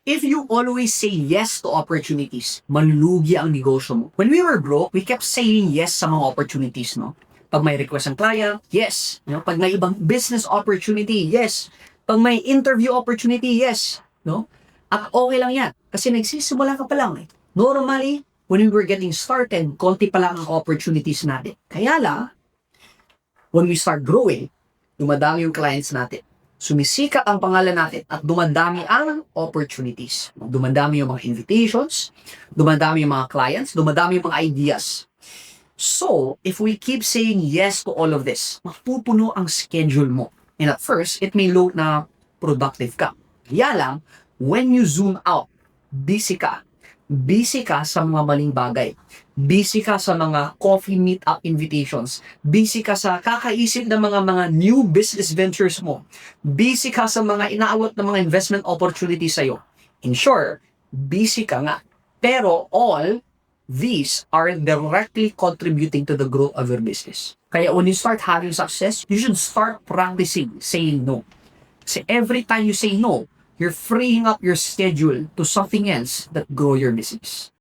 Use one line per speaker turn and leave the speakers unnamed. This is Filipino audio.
If you always say yes to opportunities, malulugi ang negosyo mo. When we were broke, we kept saying yes sa mga opportunities, no? Pag may request ang client, yes. No? Pag may ibang business opportunity, yes. Pag may interview opportunity, yes. No? At okay lang yan. Kasi nagsisimula ka pa lang eh. Normally, when we were getting started, konti pa lang ang opportunities natin. Kaya lang, when we start growing, dumadami yung clients natin. Sumisikat ang pangalan natin at dumadami ang opportunities. Dumadami yung mga invitations, dumadami yung mga clients, dumadami yung mga ideas. So, if we keep saying yes to all of this, mapupuno ang schedule mo. And at first, it may look na productive ka. Kaya lang, when you zoom out, busy ka. Busy ka sa mga maling bagay. Busy ka sa mga coffee meetup invitations. Busy ka sa kakaisip ng mga new business ventures mo. Busy ka sa mga inaawat ng mga investment opportunities sa'yo. In short, busy ka nga. Pero all these are directly contributing to the growth of your business. Kaya when you start having success, you should start practicing saying no. Kasi every time you say no, you're freeing up your schedule to something else that grow your business.